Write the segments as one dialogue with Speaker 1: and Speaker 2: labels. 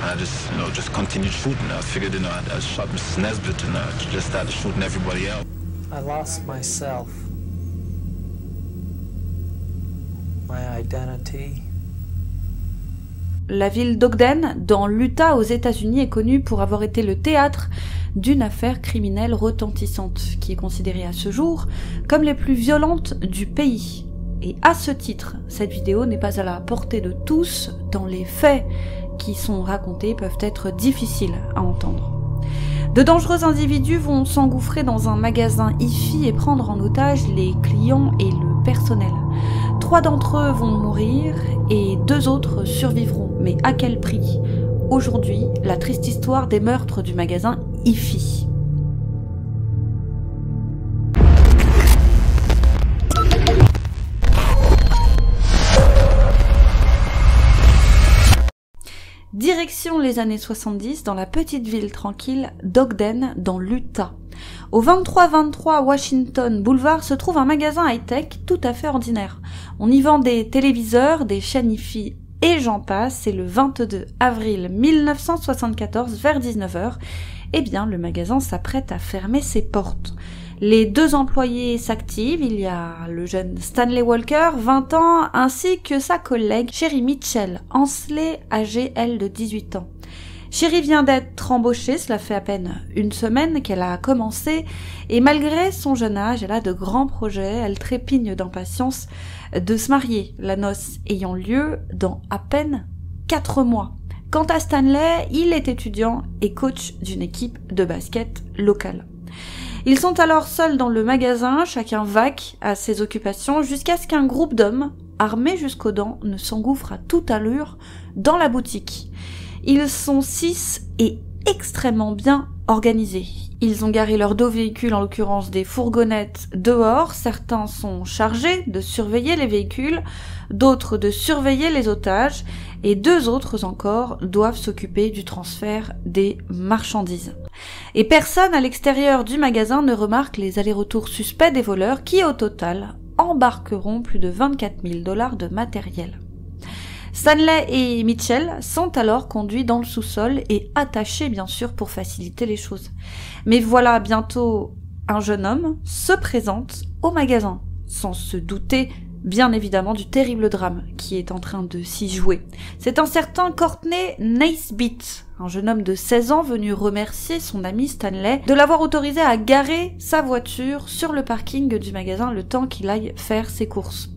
Speaker 1: I just, just continued shooting. I figured, I shot Mrs. Nesbitt and I just started shooting everybody else.
Speaker 2: I lost myself, my identity.
Speaker 3: La ville d'Ogden, dans l'Utah aux États-Unis, est connue pour avoir été le théâtre d'une affaire criminelle retentissante, qui est considérée à ce jour comme les plus violentes du pays. Et à ce titre, cette vidéo n'est pas à la portée de tous, tant les faits qui sont racontés peuvent être difficiles à entendre. De dangereux individus vont s'engouffrer dans un magasin hi-fi et prendre en otage les clients et le personnel. 3 d'entre eux vont mourir et 2 autres survivront. Mais à quel prix? Aujourd'hui, la triste histoire des meurtres du magasin hi-fi. Direction les années 70 dans la petite ville tranquille d'Ogden dans l'Utah. Au 2323 Washington Boulevard se trouve un magasin high-tech tout à fait ordinaire. On y vend des téléviseurs, des chaînes hi-fi et j'en passe. C'est le 22 avril 1974 vers 19h. Eh bien, le magasin s'apprête à fermer ses portes. Les 2 employés s'activent, il y a le jeune Stanley Walker, 20 ans, ainsi que sa collègue Sherry Mitchell, Ansley, âgée elle de 18 ans. Sherry vient d'être embauchée, cela fait à peine 1 semaine qu'elle a commencé, et malgré son jeune âge, elle a de grands projets, elle trépigne d'impatience de se marier, la noce ayant lieu dans à peine 4 mois. Quant à Stanley, il est étudiant et coach d'une équipe de basket locale. Ils sont alors seuls dans le magasin, chacun vaque à ses occupations, jusqu'à ce qu'un groupe d'hommes, armés jusqu'aux dents, ne s'engouffre à toute allure dans la boutique. Ils sont 6 et extrêmement bien organisés. Ils ont garé leurs 2 véhicules, en l'occurrence des fourgonnettes, dehors. Certains sont chargés de surveiller les véhicules, d'autres de surveiller les otages, et 2 autres encore doivent s'occuper du transfert des marchandises. Et personne à l'extérieur du magasin ne remarque les allers-retours suspects des voleurs qui, au total, embarqueront plus de 24 000 $ de matériel. Stanley et Mitchell sont alors conduits dans le sous-sol et attachés bien sûr pour faciliter les choses. Mais voilà, bientôt un jeune homme se présente au magasin, sans se douter bien évidemment du terrible drame qui est en train de s'y jouer. C'est un certain Courtney Nesbitt, un jeune homme de 16 ans venu remercier son ami Stanley de l'avoir autorisé à garer sa voiture sur le parking du magasin le temps qu'il aille faire ses courses.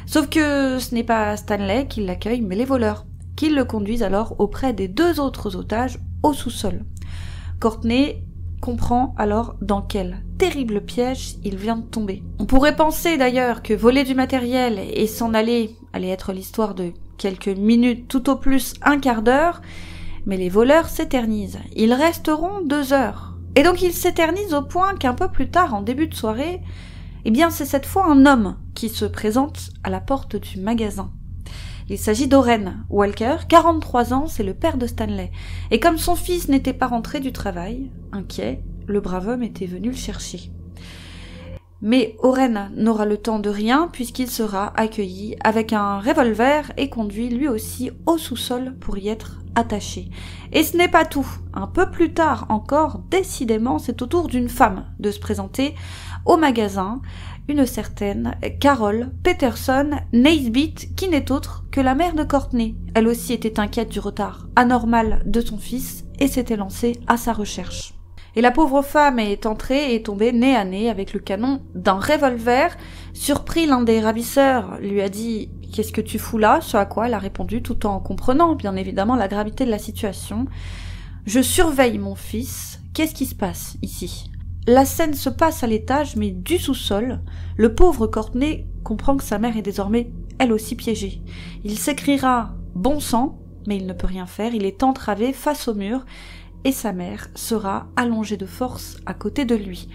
Speaker 3: Sauf que ce n'est pas Stanley qui l'accueille, mais les voleurs, qui le conduisent alors auprès des 2 autres otages au sous-sol. Courtney comprend alors dans quel terrible piège il vient de tomber. On pourrait penser d'ailleurs que voler du matériel et s'en aller allait être l'histoire de quelques minutes, tout au plus un quart d'heure, mais les voleurs s'éternisent. Ils resteront 2 heures. Et donc ils s'éternisent au point qu'un peu plus tard, en début de soirée, eh bien c'est cette fois un homme qui se présente à la porte du magasin. Il s'agit d'Oren Walker, 43 ans, c'est le père de Stanley. Et comme son fils n'était pas rentré du travail, inquiet, le brave homme était venu le chercher. Mais Oren n'aura le temps de rien puisqu'il sera accueilli avec un revolver et conduit lui aussi au sous-sol pour y être attaché. Et ce n'est pas tout. Un peu plus tard encore, décidément, c'est au tour d'une femme de se présenter au magasin, une certaine Carol Peterson Nesbitt, qui n'est autre que la mère de Courtney. Elle aussi était inquiète du retard anormal de son fils et s'était lancée à sa recherche. Et la pauvre femme est entrée et est tombée nez à nez avec le canon d'un revolver. Surpris, l'un des ravisseurs lui a dit « Qu'est-ce que tu fous là ?» Ce à quoi elle a répondu tout en comprenant bien évidemment la gravité de la situation. « Je surveille mon fils. Qu'est-ce qui se passe ici ?» La scène se passe à l'étage, mais du sous-sol. Le pauvre Courtney comprend que sa mère est désormais, elle aussi, piégée. Il s'écriera « Bon sang », mais il ne peut rien faire, il est entravé face au mur, et sa mère sera allongée de force à côté de lui.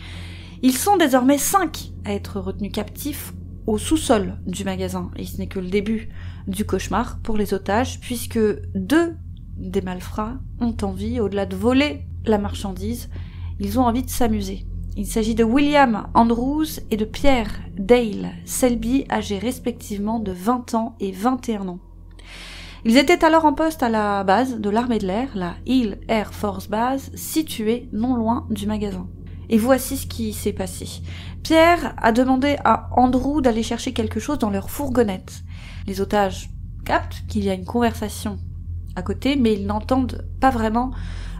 Speaker 3: Ils sont désormais 5 à être retenus captifs au sous-sol du magasin, et ce n'est que le début du cauchemar pour les otages, puisque 2 des malfrats ont envie, au-delà de voler la marchandise, ils ont envie de s'amuser. Il s'agit de William Andrews et de Pierre Dale Selby, âgés respectivement de 20 ans et 21 ans. Ils étaient alors en poste à la base de l'armée de l'air, la Hill Air Force Base, située non loin du magasin. Et voici ce qui s'est passé. Pierre a demandé à Andrew d'aller chercher quelque chose dans leur fourgonnette. Les otages captent qu'il y a une conversation à côté, mais ils n'entendent pas vraiment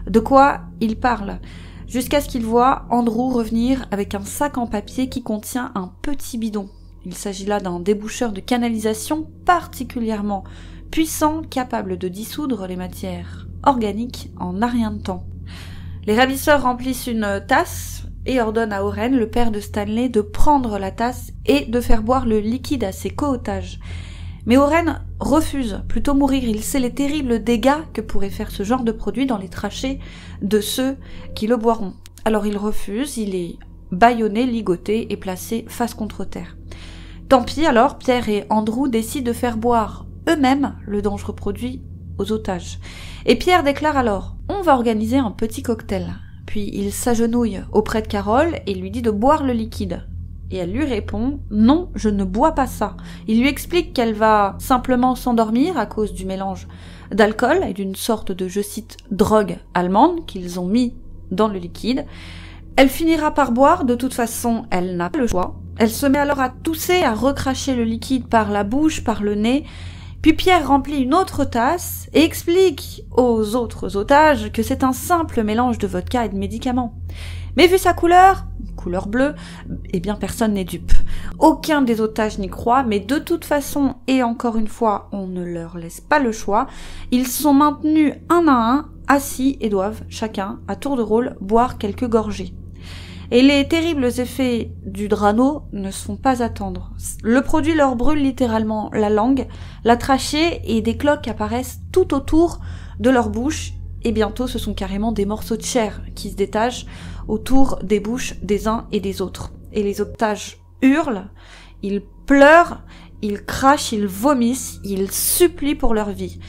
Speaker 3: de quoi ils parlent, jusqu'à ce qu'ils voient Andrew revenir avec un sac en papier qui contient un petit bidon. Il s'agit là d'un déboucheur de canalisation particulièrement puissant, capable de dissoudre les matières organiques en un rien de temps. Les ravisseurs remplissent une tasse et ordonnent à Oren, le père de Stanley, de prendre la tasse et de faire boire le liquide à ses co-otages. Mais Oren refuse, plutôt mourir. Il sait les terribles dégâts que pourrait faire ce genre de produit dans les trachées de ceux qui le boiront. Alors il refuse, il est bâillonné, ligoté et placé face contre terre. Tant pis alors, Pierre et Andrew décident de faire boire eux-mêmes le dangereux produit aux otages. Et Pierre déclare alors « On va organiser un petit cocktail ». Puis il s'agenouille auprès de Carole et lui dit de boire le liquide. Et elle lui répond « Non, je ne bois pas ça ». Il lui explique qu'elle va simplement s'endormir à cause du mélange d'alcool et d'une sorte de, je cite, drogue allemande qu'ils ont mis dans le liquide. Elle finira par boire, de toute façon, elle n'a pas le choix. Elle se met alors à tousser, à recracher le liquide par la bouche, par le nez. Puis Pierre remplit une autre tasse et explique aux autres otages que c'est un simple mélange de vodka et de médicaments. Mais vu sa couleur bleue, eh bien personne n'est dupe. Aucun des otages n'y croit, mais de toute façon, et encore une fois, on ne leur laisse pas le choix, ils sont maintenus un à un, assis et doivent, chacun, à tour de rôle, boire quelques gorgées. Et les terribles effets du Drano ne se font pas attendre. Le produit leur brûle littéralement la langue, la trachée, et des cloques apparaissent tout autour de leur bouche, et bientôt ce sont carrément des morceaux de chair qui se détachent autour des bouches des uns et des autres. Et les otages hurlent, ils pleurent, ils crachent, ils vomissent, ils supplient pour leur vie.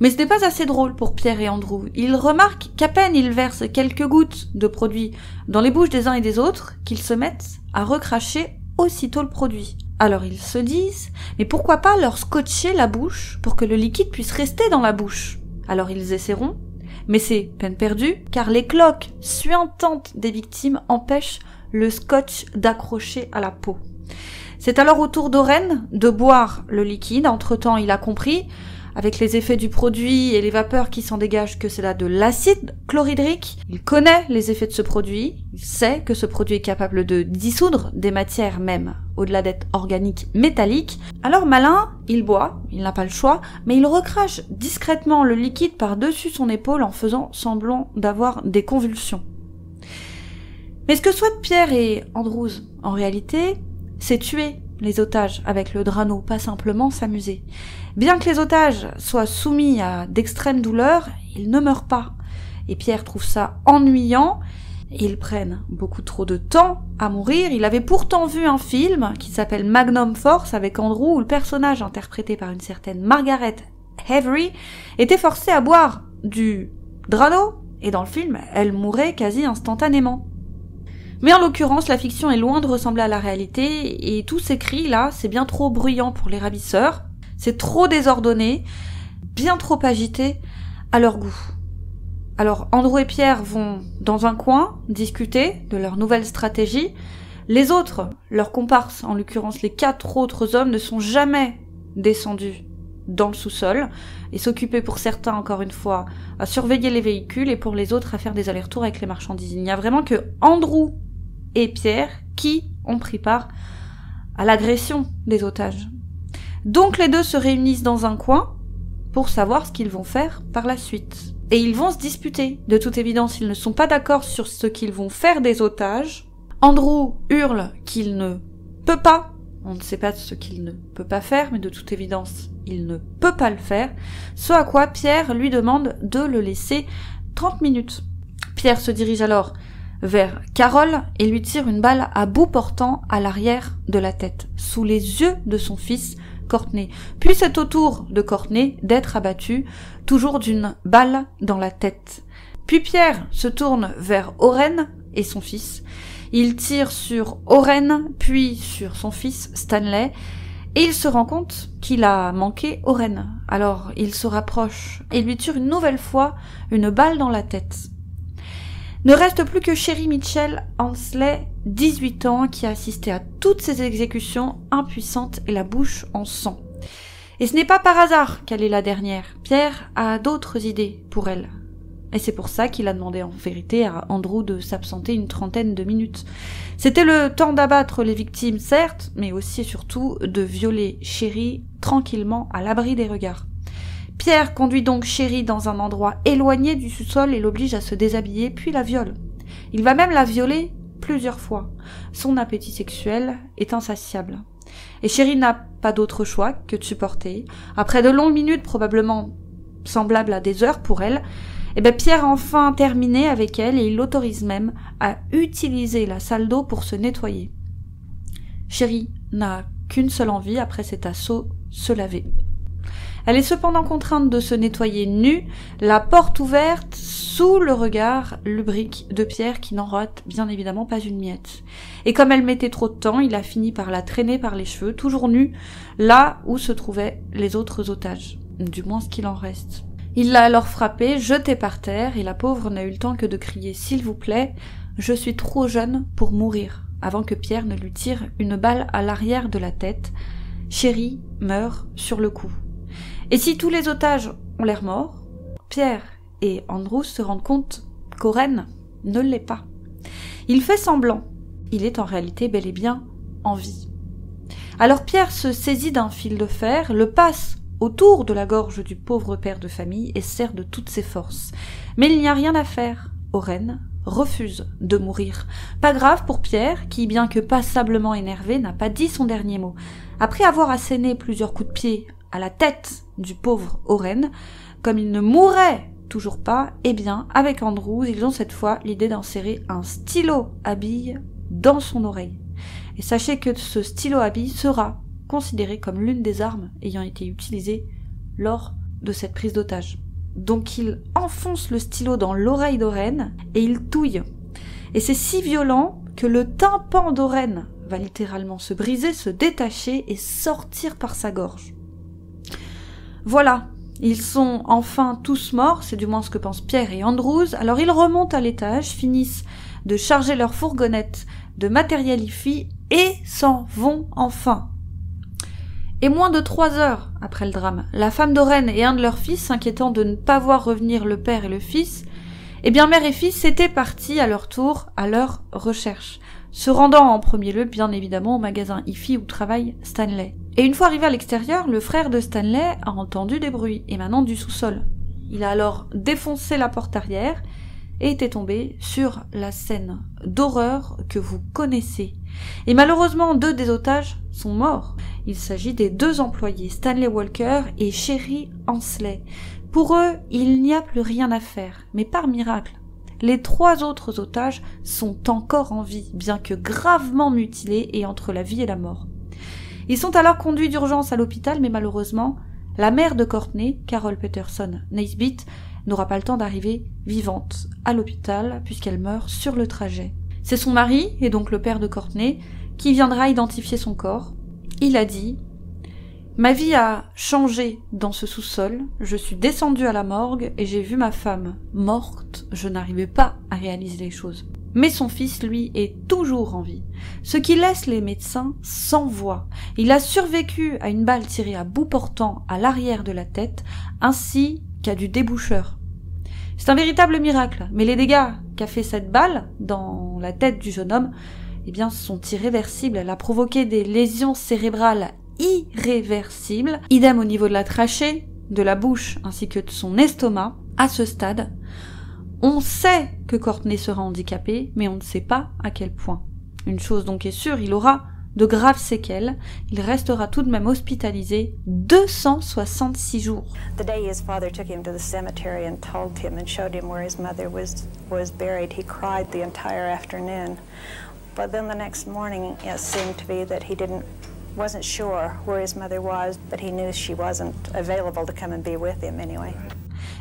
Speaker 3: Mais ce n'est pas assez drôle pour Pierre et Andrew. Ils remarquent qu'à peine ils versent quelques gouttes de produit dans les bouches des uns et des autres, qu'ils se mettent à recracher aussitôt le produit. Alors ils se disent, mais pourquoi pas leur scotcher la bouche pour que le liquide puisse rester dans la bouche? Alors ils essaieront, mais c'est peine perdue, car les cloques suintantes des victimes empêchent le scotch d'accrocher à la peau. C'est alors au tour d'Oren de boire le liquide. Entre-temps, il a compris, avec les effets du produit et les vapeurs qui s'en dégagent, que c'est là de l'acide chlorhydrique. Il connaît les effets de ce produit, il sait que ce produit est capable de dissoudre des matières même, au-delà d'être organique, métallique. Alors malin, il boit, il n'a pas le choix, mais il recrache discrètement le liquide par-dessus son épaule en faisant semblant d'avoir des convulsions. Mais ce que souhaitent Pierre et Andrews, en réalité, c'est tuer les otages avec le Drano, pas simplement s'amuser. Bien que les otages soient soumis à d'extrêmes douleurs, ils ne meurent pas. Et Pierre trouve ça ennuyant, et ils prennent beaucoup trop de temps à mourir. Il avait pourtant vu un film qui s'appelle Magnum Force avec Andrew, où le personnage interprété par une certaine Margaret Avery était forcé à boire du Drano, et dans le film, elle mourait quasi instantanément. Mais en l'occurrence, la fiction est loin de ressembler à la réalité, et tous ces cris là, c'est bien trop bruyant pour les ravisseurs, c'est trop désordonné, bien trop agité à leur goût. Alors Andrew et Pierre vont dans un coin discuter de leur nouvelle stratégie. Les autres, leurs comparses, en l'occurrence les 4 autres hommes, ne sont jamais descendus dans le sous-sol et s'occupaient pour certains, encore une fois, à surveiller les véhicules et pour les autres à faire des allers-retours avec les marchandises. Il n'y a vraiment que Andrew et Pierre qui ont pris part à l'agression des otages. Donc les deux se réunissent dans un coin pour savoir ce qu'ils vont faire par la suite. Et ils vont se disputer. De toute évidence, ils ne sont pas d'accord sur ce qu'ils vont faire des otages. Andrew hurle qu'il ne peut pas. On ne sait pas ce qu'il ne peut pas faire, mais de toute évidence, il ne peut pas le faire. Ce à quoi Pierre lui demande de le laisser 30 minutes. Pierre se dirige alors vers Carole et lui tire une balle à bout portant à l'arrière de la tête, sous les yeux de son fils Courtney. Puis c'est au tour de Courtney d'être abattu, toujours d'une balle dans la tête. Puis Pierre se tourne vers Oren et son fils. Il tire sur Oren, puis sur son fils Stanley, Et il se rend compte qu'il a manqué Oren. Alors il se rapproche et lui tire une nouvelle fois une balle dans la tête. Ne reste plus que Sherry Mitchell Ansley, 18 ans, qui a assisté à toutes ces exécutions, impuissante et la bouche en sang. Et ce n'est pas par hasard qu'elle est la dernière. Pierre a d'autres idées pour elle. Et c'est pour ça qu'il a demandé en vérité à Andrew de s'absenter une trentaine de minutes. C'était le temps d'abattre les victimes, certes, mais aussi et surtout de violer Sherry tranquillement à l'abri des regards. Pierre conduit donc Sherry dans un endroit éloigné du sous-sol et l'oblige à se déshabiller, puis la viole. Il va même la violer plusieurs fois. Son appétit sexuel est insatiable. Et Sherry n'a pas d'autre choix que de supporter. Après de longues minutes, probablement semblables à des heures pour elle, Pierre a enfin terminé avec elle et il l'autorise même à utiliser la salle d'eau pour se nettoyer. Sherry n'a qu'une seule envie après cet assaut, se laver. Elle est cependant contrainte de se nettoyer nue, la porte ouverte, sous le regard lubrique de Pierre qui n'en rate bien évidemment pas une miette. Et comme elle mettait trop de temps, il a fini par la traîner par les cheveux, toujours nue, là où se trouvaient les autres otages, du moins ce qu'il en reste. Il l'a alors frappée, jetée par terre, et la pauvre n'a eu le temps que de crier « S'il vous plaît, je suis trop jeune pour mourir », avant que Pierre ne lui tire une balle à l'arrière de la tête. Sherry meurt sur le coup. Et si tous les otages ont l'air morts, Pierre et Andrew se rendent compte qu'Oren ne l'est pas. Il fait semblant. Il est en réalité bel et bien en vie. Alors Pierre se saisit d'un fil de fer, le passe autour de la gorge du pauvre père de famille et serre de toutes ses forces. Mais il n'y a rien à faire. Oren refuse de mourir. Pas grave pour Pierre, qui, bien que passablement énervé, n'a pas dit son dernier mot. Après avoir asséné plusieurs coups de pied à la tête du pauvre Oren, comme il ne mourrait toujours pas, avec Andrew, ils ont cette fois l'idée d'insérer un stylo à billes dans son oreille. Et sachez que ce stylo à billes sera considéré comme l'une des armes ayant été utilisée lors de cette prise d'otage. Donc il enfonce le stylo dans l'oreille d'Oren et il touille. Et c'est si violent que le tympan d'Oren va littéralement se briser, se détacher et sortir par sa gorge. Voilà, ils sont enfin tous morts, c'est du moins ce que pensent Pierre et Andrews. Alors ils remontent à l'étage, finissent de charger leur fourgonnette de matériel hi-fi et s'en vont enfin. Et moins de 3 heures après le drame, la femme d'Oren et un de leurs fils, s'inquiétant de ne pas voir revenir le père et le fils, mère et fils étaient partis à leur tour à leur recherche, se rendant en premier lieu bien évidemment au magasin hi-fi où travaille Stanley. Et une fois arrivé à l'extérieur, le frère de Stanley a entendu des bruits émanant du sous-sol. Il a alors défoncé la porte arrière et était tombé sur la scène d'horreur que vous connaissez. Et malheureusement, 2 des otages sont morts. Il s'agit des 2 employés, Stanley Walker et Sherry Ansley. Pour eux, il n'y a plus rien à faire, mais par miracle, les 3 autres otages sont encore en vie, bien que gravement mutilés et entre la vie et la mort. Ils sont alors conduits d'urgence à l'hôpital, mais malheureusement, la mère de Courtney, Carol Peterson Naisbitt, n'aura pas le temps d'arriver vivante à l'hôpital, puisqu'elle meurt sur le trajet. C'est son mari, et donc le père de Courtney, qui viendra identifier son corps. Il a dit « Ma vie a changé dans ce sous-sol, je suis descendu à la morgue et j'ai vu ma femme morte, je n'arrivais pas à réaliser les choses. » Mais son fils, lui, est toujours en vie, ce qui laisse les médecins sans voix. Il a survécu à une balle tirée à bout portant à l'arrière de la tête, ainsi qu'à du déboucheur. C'est un véritable miracle, mais les dégâts qu'a fait cette balle dans la tête du jeune homme, sont irréversibles. Elle a provoqué des lésions cérébrales irréversibles, idem au niveau de la trachée, de la bouche ainsi que de son estomac. À ce stade, on sait que Courtney sera handicapé, mais on ne sait pas à quel point. Une chose donc est sûre, il aura de graves séquelles. Il restera tout de même hospitalisé 266 jours.
Speaker 4: The day his father took him to the cemetery and told him and showed him where his mother was buried, he cried the entire afternoon. But then the next morning it seemed to be that he wasn't sure where his mother was, but he knew she wasn't available to come and be with him anyway.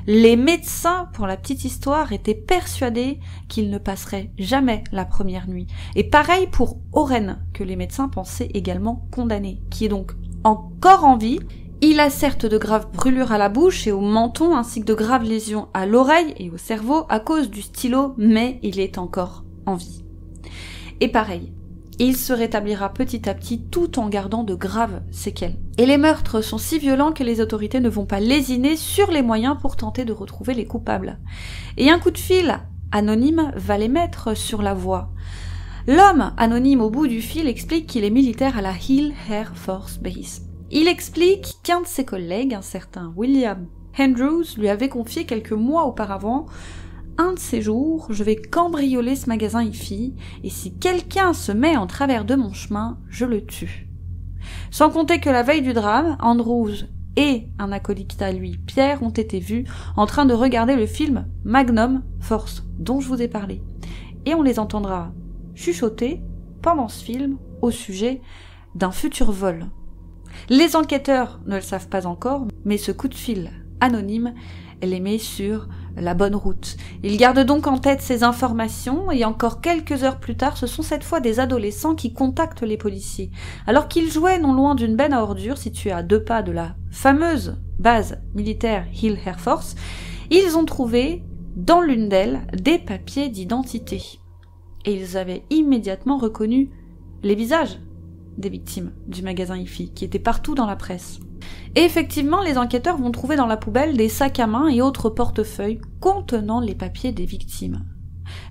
Speaker 3: Les médecins, pour la petite histoire, étaient persuadés qu'il ne passerait jamais la première nuit. Et pareil pour Oren, que les médecins pensaient également condamné, qui est donc encore en vie. Il a certes de graves brûlures à la bouche et au menton, ainsi que de graves lésions à l'oreille et au cerveau à cause du stylo, mais il est encore en vie. Et pareil, il se rétablira petit à petit tout en gardant de graves séquelles. Et les meurtres sont si violents que les autorités ne vont pas lésiner sur les moyens pour tenter de retrouver les coupables. Et un coup de fil anonyme va les mettre sur la voie. L'homme anonyme au bout du fil explique qu'il est militaire à la Hill Air Force Base. Il explique qu'un de ses collègues, un certain William Andrews, lui avait confié quelques mois auparavant: un de ces jours, je vais cambrioler ce magasin hi-fi, et si quelqu'un se met en travers de mon chemin, je le tue. Sans compter que la veille du drame, Andrews et un acolyte à lui, Pierre, ont été vus en train de regarder le film Magnum Force, dont je vous ai parlé. Et on les entendra chuchoter pendant ce film au sujet d'un futur vol. Les enquêteurs ne le savent pas encore, mais ce coup de fil anonyme les met sur la bonne route. Ils gardent donc en tête ces informations et encore quelques heures plus tard, ce sont cette fois des adolescents qui contactent les policiers. Alors qu'ils jouaient non loin d'une benne à ordures située à 2 pas de la fameuse base militaire Hill Air Force, ils ont trouvé dans l'une d'elles des papiers d'identité. Et ils avaient immédiatement reconnu les visages des victimes du magasin hi-fi qui étaient partout dans la presse. Et effectivement, les enquêteurs vont trouver dans la poubelle des sacs à main et autres portefeuilles contenant les papiers des victimes.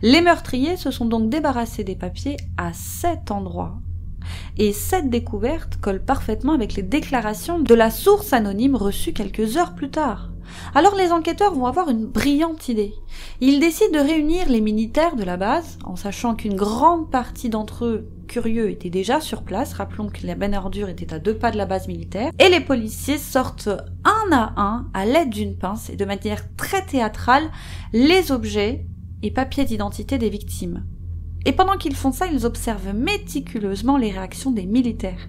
Speaker 3: Les meurtriers se sont donc débarrassés des papiers à 7 endroits. Et cette découverte colle parfaitement avec les déclarations de la source anonyme reçue quelques heures plus tard. Alors les enquêteurs vont avoir une brillante idée. Ils décident de réunir les militaires de la base, en sachant qu'une grande partie d'entre eux, curieux, étaient déjà sur place. Rappelons que la benne à ordures était à 2 pas de la base militaire. Et les policiers sortent un à l'aide d'une pince et de manière très théâtrale, les objets et papiers d'identité des victimes. Et pendant qu'ils font ça, ils observent méticuleusement les réactions des militaires.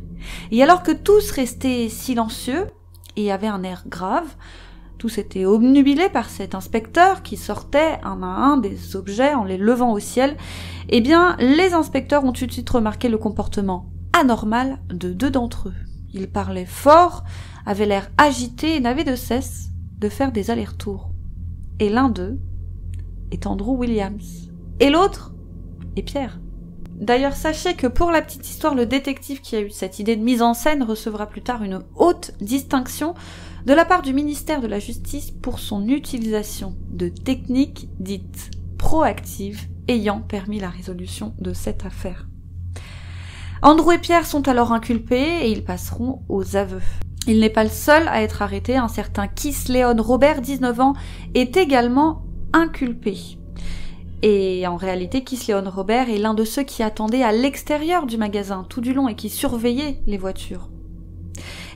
Speaker 3: Et alors que tous restaient silencieux et avaient un air grave, tous étaient obnubilés par cet inspecteur qui sortait un à un des objets en les levant au ciel, eh bien, les inspecteurs ont tout de suite remarqué le comportement anormal de 2 d'entre eux. Ils parlaient fort, avaient l'air agités et n'avaient de cesse de faire des allers-retours. Et l'un d'eux est Andrew Williams. Et l'autre est Pierre. D'ailleurs, sachez que pour la petite histoire, le détective qui a eu cette idée de mise en scène recevra plus tard une haute distinction de la part du ministère de la Justice pour son utilisation de techniques dites proactives ayant permis la résolution de cette affaire. Andrew et Pierre sont alors inculpés et ils passeront aux aveux. Il n'est pas le seul à être arrêté, un certain Keith Leon Robert, 19 ans, est également inculpé. Et en réalité, Keith Leon Robert est l'un de ceux qui attendaient à l'extérieur du magasin tout du long et qui surveillaient les voitures.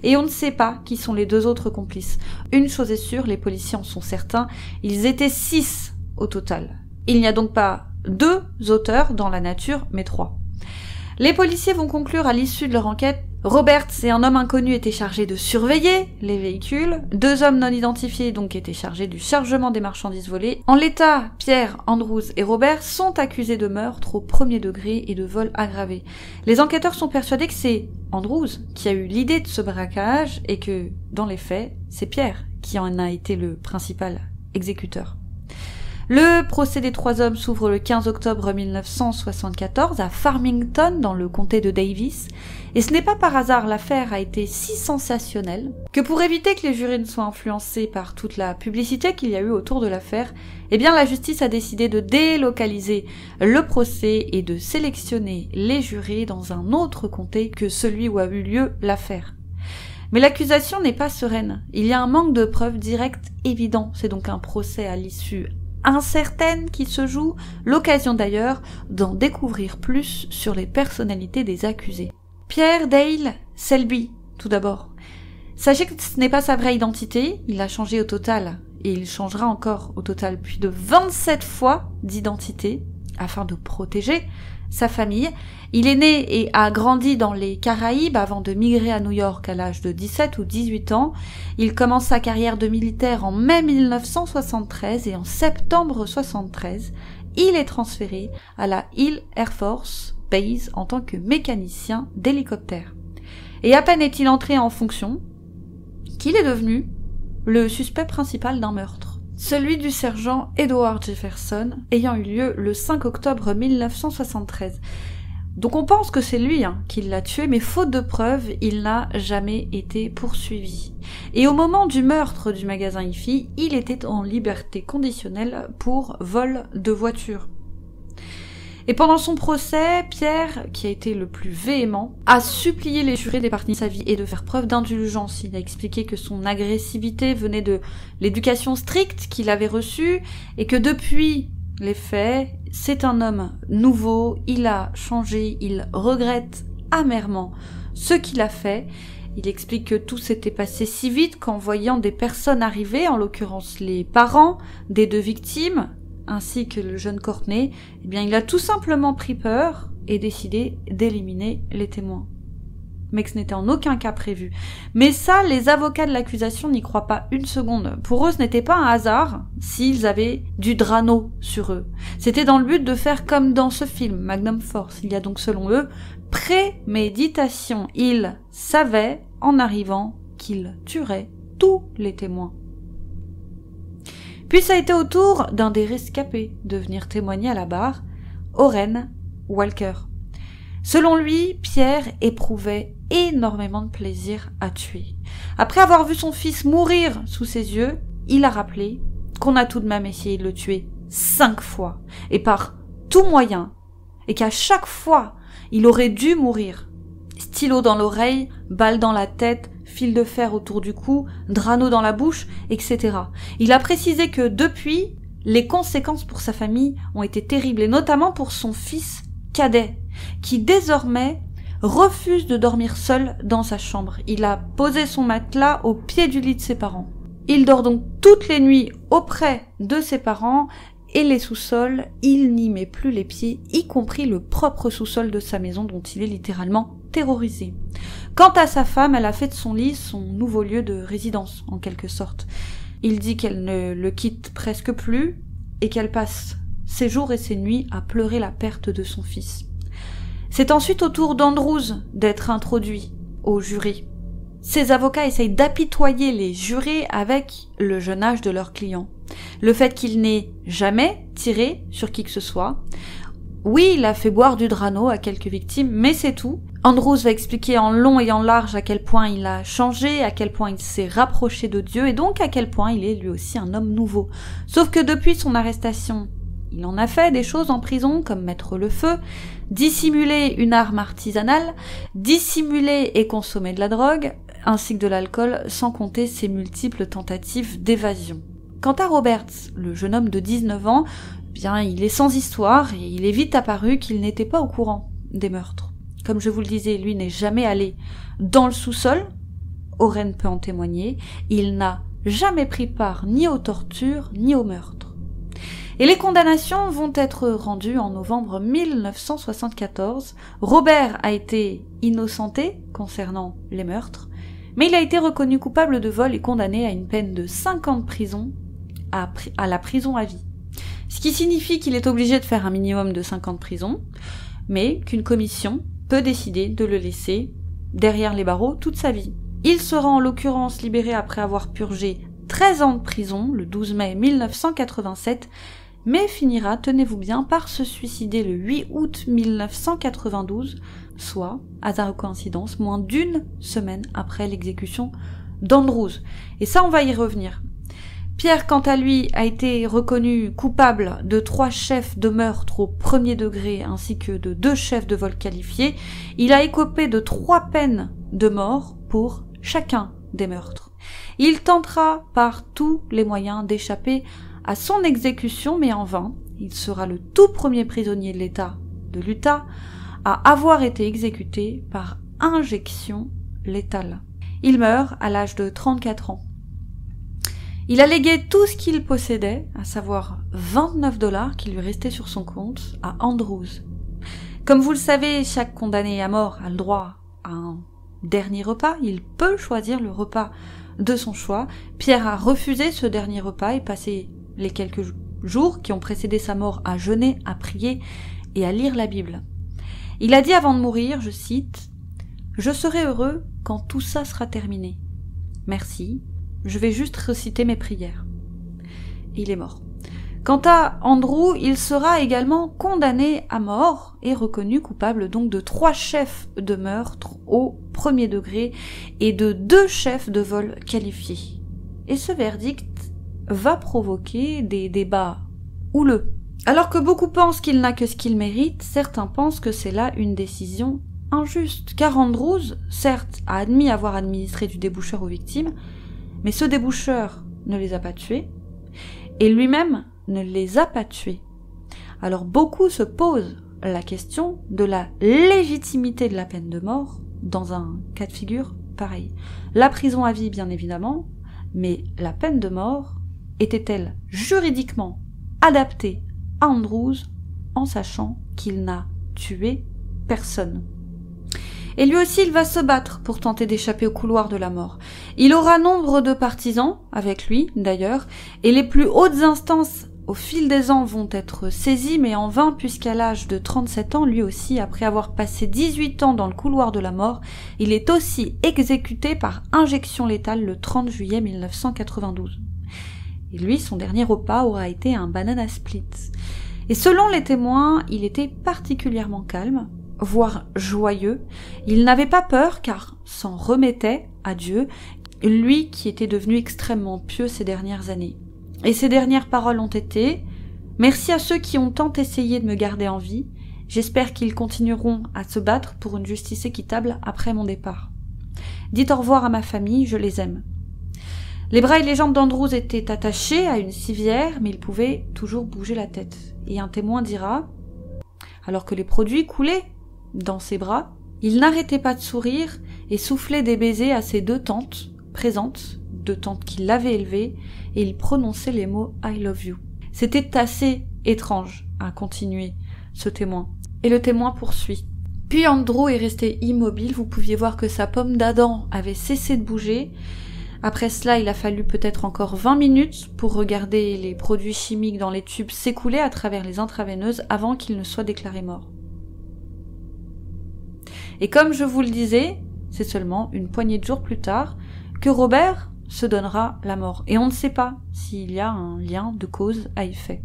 Speaker 3: Et on ne sait pas qui sont les 2 autres complices. Une chose est sûre, les policiers en sont certains, ils étaient 6 au total. Il n'y a donc pas 2 auteurs dans la nature, mais 3. Les policiers vont conclure à l'issue de leur enquête: Roberts et un homme inconnu étaient chargés de surveiller les véhicules, 2 hommes non identifiés donc étaient chargés du chargement des marchandises volées. En l'état, Pierre, Andrews et Robert sont accusés de meurtre au 1er degré et de vol aggravé. Les enquêteurs sont persuadés que c'est Andrews qui a eu l'idée de ce braquage et que, dans les faits, c'est Pierre qui en a été le principal exécuteur. Le procès des 3 hommes s'ouvre le 15 octobre 1974 à Farmington, dans le comté de Davis, et ce n'est pas par hasard, l'affaire a été si sensationnelle que pour éviter que les jurys ne soient influencés par toute la publicité qu'il y a eu autour de l'affaire, eh bien la justice a décidé de délocaliser le procès et de sélectionner les jurés dans un autre comté que celui où a eu lieu l'affaire. Mais l'accusation n'est pas sereine, il y a un manque de preuves directes évident, c'est donc un procès à l'issue incertaine qui se joue, l'occasion d'ailleurs d'en découvrir plus sur les personnalités des accusés. Pierre Dale Selby, tout d'abord. Sachez que ce n'est pas sa vraie identité, il a changé au total, et il changera encore au total plus de 27 fois d'identité, afin de protéger sa famille. Il est né et a grandi dans les Caraïbes avant de migrer à New York à l'âge de 17 ou 18 ans. Il commence sa carrière de militaire en mai 1973 et en septembre 1973, il est transféré à la Hill Air Force Base en tant que mécanicien d'hélicoptère. Et à peine est-il entré en fonction qu'il est devenu le suspect principal d'un meurtre. Celui du sergent Edward Jefferson, ayant eu lieu le 5 octobre 1973. Donc on pense que c'est lui qui l'a tué, mais faute de preuves, il n'a jamais été poursuivi. Et au moment du meurtre du magasin Hi-Fi, il était en liberté conditionnelle pour vol de voiture. Et pendant son procès, Pierre, qui a été le plus véhément, a supplié les jurés d'épargner sa vie et de faire preuve d'indulgence. Il a expliqué que son agressivité venait de l'éducation stricte qu'il avait reçue et que depuis les faits, c'est un homme nouveau, il a changé, il regrette amèrement ce qu'il a fait. Il explique que tout s'était passé si vite qu'en voyant des personnes arriver, en l'occurrence les parents des 2 victimes, ainsi que le jeune Courtney, eh bien il a tout simplement pris peur et décidé d'éliminer les témoins. Mais que ce n'était en aucun cas prévu. Mais ça, les avocats de l'accusation n'y croient pas une seconde. Pour eux, ce n'était pas un hasard s'ils avaient du Drano sur eux. C'était dans le but de faire comme dans ce film, Magnum Force. Il y a donc, selon eux, préméditation. Ils savaient, en arrivant, qu'ils tueraient tous les témoins. Puis ça a été au tour d'un des rescapés de venir témoigner à la barre, Orren Walker. Selon lui, Pierre éprouvait énormément de plaisir à tuer. Après avoir vu son fils mourir sous ses yeux, il a rappelé qu'on a tout de même essayé de le tuer 5 fois, et par tout moyen, et qu'à chaque fois, il aurait dû mourir. Stylo dans l'oreille, balle dans la tête, fil de fer autour du cou, drano dans la bouche, etc. Il a précisé que depuis, les conséquences pour sa famille ont été terribles, et notamment pour son fils cadet, qui désormais refuse de dormir seul dans sa chambre. Il a posé son matelas au pied du lit de ses parents. Il dort donc toutes les nuits auprès de ses parents, et les sous-sols, il n'y met plus les pieds, y compris le propre sous-sol de sa maison dont il est littéralement terrorisé. Quant à sa femme, elle a fait de son lit son nouveau lieu de résidence, en quelque sorte. Il dit qu'elle ne le quitte presque plus et qu'elle passe ses jours et ses nuits à pleurer la perte de son fils. C'est ensuite au tour d'Andrews d'être introduit au jury. Ses avocats essayent d'apitoyer les jurés avec le jeune âge de leur client. Le fait qu'il n'ait jamais tiré sur qui que ce soit. Oui, il a fait boire du Drano à quelques victimes, mais c'est tout. Andrews va expliquer en long et en large à quel point il a changé, à quel point il s'est rapproché de Dieu, et donc à quel point il est lui aussi un homme nouveau. Sauf que depuis son arrestation, il en a fait des choses en prison, comme mettre le feu, dissimuler une arme artisanale, dissimuler et consommer de la drogue, ainsi que de l'alcool, sans compter ses multiples tentatives d'évasion. Quant à Roberts, le jeune homme de 19 ans, bien, il est sans histoire et il est vite apparu qu'il n'était pas au courant des meurtres. Comme je vous le disais, lui n'est jamais allé dans le sous-sol, Orren peut en témoigner, il n'a jamais pris part ni aux tortures ni aux meurtres. Et les condamnations vont être rendues en novembre 1974. Robert a été innocenté concernant les meurtres, mais il a été reconnu coupable de vol et condamné à une peine de 5 ans de prison, à la prison à vie. Ce qui signifie qu'il est obligé de faire un minimum de 5 ans de prison, mais qu'une commission peut décider de le laisser derrière les barreaux toute sa vie. Il sera en l'occurrence libéré après avoir purgé 13 ans de prison le 12 mai 1987, mais finira, tenez-vous bien, par se suicider le 8 août 1992, soit, hasard ou coïncidence, moins d'1 semaine après l'exécution d'Andrews. Et ça, on va y revenir. Pierre, quant à lui, a été reconnu coupable de 3 chefs de meurtre au premier degré ainsi que de 2 chefs de vol qualifiés. Il a écopé de 3 peines de mort pour chacun des meurtres. Il tentera par tous les moyens d'échapper à son exécution, mais en vain. Il sera le tout premier prisonnier de l'Utah à avoir été exécuté par injection létale. Il meurt à l'âge de 34 ans. Il a légué tout ce qu'il possédait, à savoir $29 qui lui restaient sur son compte, à Andrews. Comme vous le savez, chaque condamné à mort a le droit à un dernier repas. Il peut choisir le repas de son choix. Pierre a refusé ce dernier repas et passé les quelques jours qui ont précédé sa mort à jeûner, à prier et à lire la Bible. Il a dit avant de mourir, je cite, « Je serai heureux quand tout ça sera terminé. Merci, je vais juste réciter mes prières. » Et il est mort. Quant à Andrew, il sera également condamné à mort et reconnu coupable donc de 3 chefs de meurtre au premier degré et de 2 chefs de vol qualifiés. Et ce verdict va provoquer des débats houleux. Alors que beaucoup pensent qu'il n'a que ce qu'il mérite, certains pensent que c'est là une décision injuste, car Andrews, certes, a admis avoir administré du déboucheur aux victimes, mais ce déboucheur ne les a pas tués, et lui-même ne les a pas tués. Alors beaucoup se posent la question de la légitimité de la peine de mort dans un cas de figure pareil. La prison à vie, bien évidemment, mais la peine de mort était-elle juridiquement adaptée à Andrews en sachant qu'il n'a tué personne? Et lui aussi, il va se battre pour tenter d'échapper au couloir de la mort. Il aura nombre de partisans, avec lui d'ailleurs, et les plus hautes instances au fil des ans vont être saisies, mais en vain, puisqu'à l'âge de 37 ans, lui aussi, après avoir passé 18 ans dans le couloir de la mort, il est aussi exécuté par injection létale le 30 juillet 1992. Et lui, son dernier repas aura été un banana split. Et selon les témoins, il était particulièrement calme, voire joyeux. Il n'avait pas peur car s'en remettait à Dieu, lui qui était devenu extrêmement pieux ces dernières années. Et ses dernières paroles ont été « Merci à ceux qui ont tant essayé de me garder en vie. J'espère qu'ils continueront à se battre pour une justice équitable après mon départ. Dites au revoir à ma famille, je les aime. » Les bras et les jambes d'Andrews étaient attachés à une civière, mais il pouvait toujours bouger la tête. Et un témoin dira « Alors que les produits coulaient dans ses bras, il n'arrêtait pas de sourire et soufflait des baisers à ses 2 tantes présentes, 2 tantes qui l'avaient élevé, et il prononçait les mots « I love you ». C'était assez étrange, a continué ce témoin. Et le témoin poursuit. Puis Andrew est resté immobile, vous pouviez voir que sa pomme d'Adam avait cessé de bouger. Après cela, il a fallu peut-être encore 20 minutes pour regarder les produits chimiques dans les tubes s'écouler à travers les intraveineuses avant qu'il ne soit déclaré mort. Et comme je vous le disais, c'est seulement une poignée de jours plus tard que Robert se donnera la mort. Et on ne sait pas s'il y a un lien de cause à effet.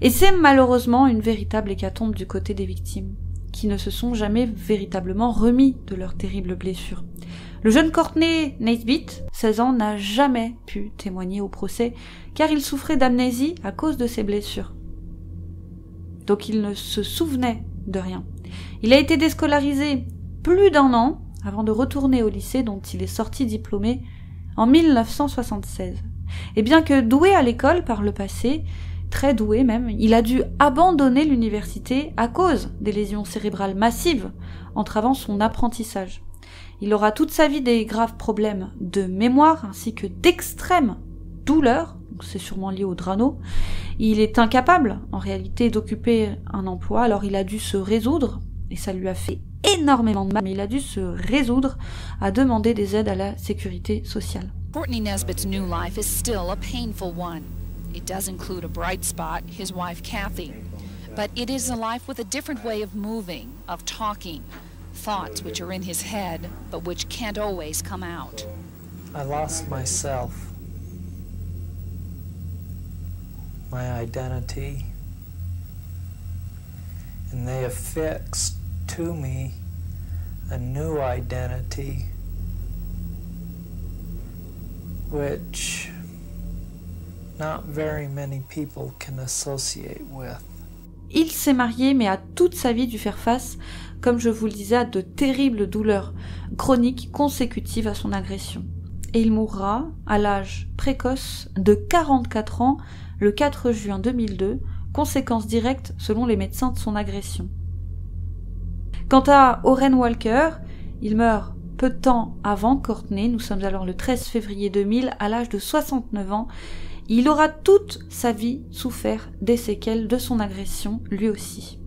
Speaker 3: Et c'est malheureusement une véritable hécatombe du côté des victimes, qui ne se sont jamais véritablement remis de leurs terribles blessures. Le jeune Courtney Naisbitt, 16 ans, n'a jamais pu témoigner au procès, car il souffrait d'amnésie à cause de ses blessures. Donc il ne se souvenait de rien. Il a été déscolarisé plus d'1 an avant de retourner au lycée dont il est sorti diplômé en 1976. Et bien que doué à l'école par le passé, très doué même, il a dû abandonner l'université à cause des lésions cérébrales massives entravant son apprentissage. Il aura toute sa vie des graves problèmes de mémoire ainsi que d'extrêmes douleurs, c'est sûrement lié au drano. Il est incapable en réalité d'occuper un emploi, alors il a dû se résoudre, et ça lui a fait énormément de mal, mais il a dû se résoudre à demander des aides à la sécurité sociale.
Speaker 5: Courtney Nesbitt's new life is still a painful one. It does include a bright spot, his wife Kathy. But it is a life with a different way of moving, of talking, thoughts which are in his head, but which can't always come out.
Speaker 2: I lost myself, my identity, and they affixed to me a new identity which not very many people can associate with.
Speaker 3: Il s'est marié, mais a toute sa vie dû faire face, comme je vous le disais, à de terribles douleurs chroniques consécutives à son agression. Et il mourra à l'âge précoce de 44 ans le 4 juin 2002, conséquence directe selon les médecins de son agression. Quant à Orren Walker, il meurt peu de temps avant Courtney, nous sommes alors le 13 février 2000, à l'âge de 69 ans. Il aura toute sa vie souffert des séquelles de son agression, lui aussi.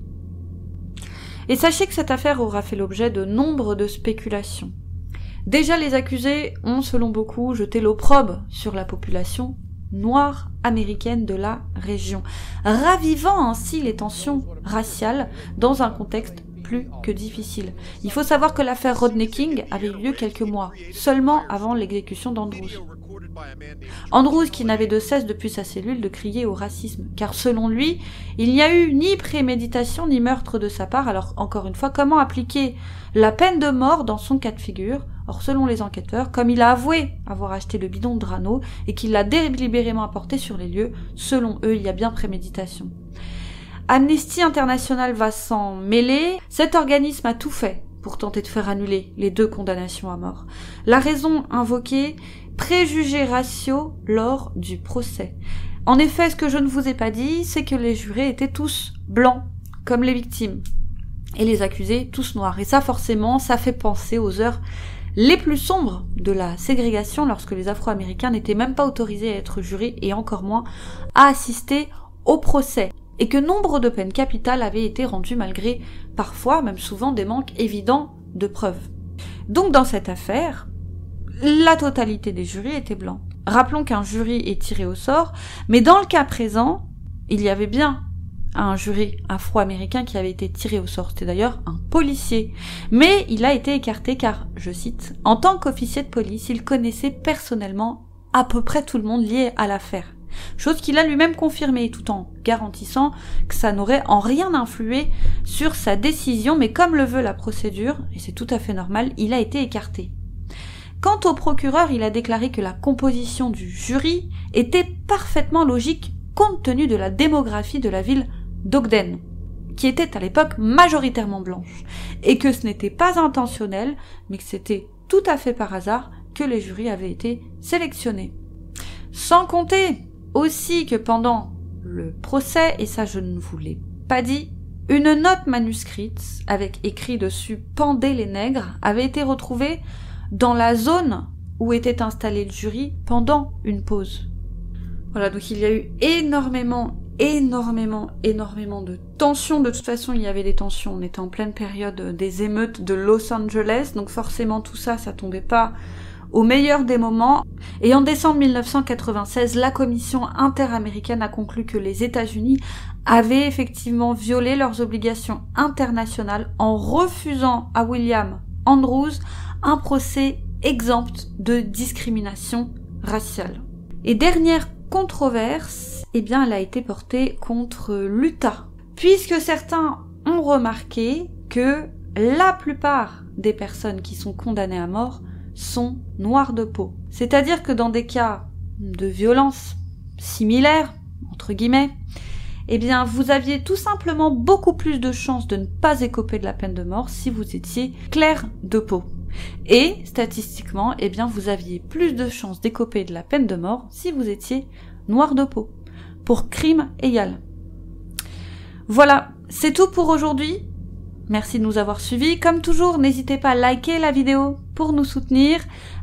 Speaker 3: Et sachez que cette affaire aura fait l'objet de nombre de spéculations. Déjà, les accusés ont, selon beaucoup, jeté l'opprobre sur la population noire américaine de la région, ravivant ainsi les tensions raciales dans un contexte plus que difficile. Il faut savoir que l'affaire Rodney King avait eu lieu quelques mois, seulement avant l'exécution d'Andrews. Andrews qui n'avait de cesse depuis sa cellule de crier au racisme, car selon lui, il n'y a eu ni préméditation ni meurtre de sa part. Alors encore une fois, comment appliquer la peine de mort dans son cas de figure? Or selon les enquêteurs, comme il a avoué avoir acheté le bidon de Drano et qu'il l'a délibérément apporté sur les lieux, selon eux, il y a bien préméditation. Amnesty International va s'en mêler. Cet organisme a tout fait pour tenter de faire annuler les 2 condamnations à mort. La raison invoquée, préjugés raciaux lors du procès. En effet, ce que je ne vous ai pas dit, c'est que les jurés étaient tous blancs, comme les victimes, et les accusés tous noirs. Et ça, forcément, ça fait penser aux heures les plus sombres de la ségrégation lorsque les Afro-Américains n'étaient même pas autorisés à être jurés et encore moins à assister au procès. Et que nombre de peines capitales avaient été rendues malgré, parfois, même souvent, des manques évidents de preuves. Donc dans cette affaire, la totalité des jurys étaient blancs. Rappelons qu'un jury est tiré au sort, mais dans le cas présent, il y avait bien un jury afro-américain qui avait été tiré au sort. C'était d'ailleurs un policier. Mais il a été écarté car, je cite, « En tant qu'officier de police, il connaissait personnellement à peu près tout le monde lié à l'affaire. » Chose qu'il a lui-même confirmée, tout en garantissant que ça n'aurait en rien influé sur sa décision, mais comme le veut la procédure, et c'est tout à fait normal, il a été écarté. Quant au procureur, il a déclaré que la composition du jury était parfaitement logique compte tenu de la démographie de la ville d'Ogden, qui était à l'époque majoritairement blanche, et que ce n'était pas intentionnel, mais que c'était tout à fait par hasard que les jurys avaient été sélectionnés. Sans compter aussi que pendant le procès, et ça je ne vous l'ai pas dit, une note manuscrite avec écrit dessus « Pendez les nègres » avait été retrouvée dans la zone où était installé le jury pendant une pause. Voilà, donc il y a eu énormément de tensions. De toute façon, il y avait des tensions. On était en pleine période des émeutes de Los Angeles, donc forcément tout ça, ça tombait pas au meilleur des moments. Et en décembre 1996, la commission interaméricaine a conclu que les États-Unis avaient effectivement violé leurs obligations internationales en refusant à William Andrews un procès exempt de discrimination raciale. Et dernière controverse, eh bien, elle a été portée contre l'Utah, puisque certains ont remarqué que la plupart des personnes qui sont condamnées à mort sont noires de peau. C'est-à-dire que dans des cas de violence similaires, entre guillemets, eh bien, vous aviez tout simplement beaucoup plus de chances de ne pas écoper de la peine de mort si vous étiez clair de peau. Et, statistiquement, eh bien, vous aviez plus de chances d'écoper de la peine de mort si vous étiez noir de peau, pour crime égal. Voilà, c'est tout pour aujourd'hui. Merci de nous avoir suivis. Comme toujours, n'hésitez pas à liker la vidéo pour nous soutenir,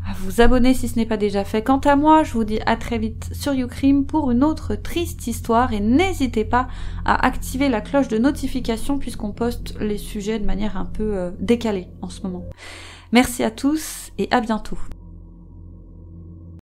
Speaker 3: à vous abonner si ce n'est pas déjà fait. Quant à moi, je vous dis à très vite sur YouCrime pour une autre triste histoire et n'hésitez pas à activer la cloche de notification puisqu'on poste les sujets de manière un peu décalée en ce moment. Merci à tous et à bientôt.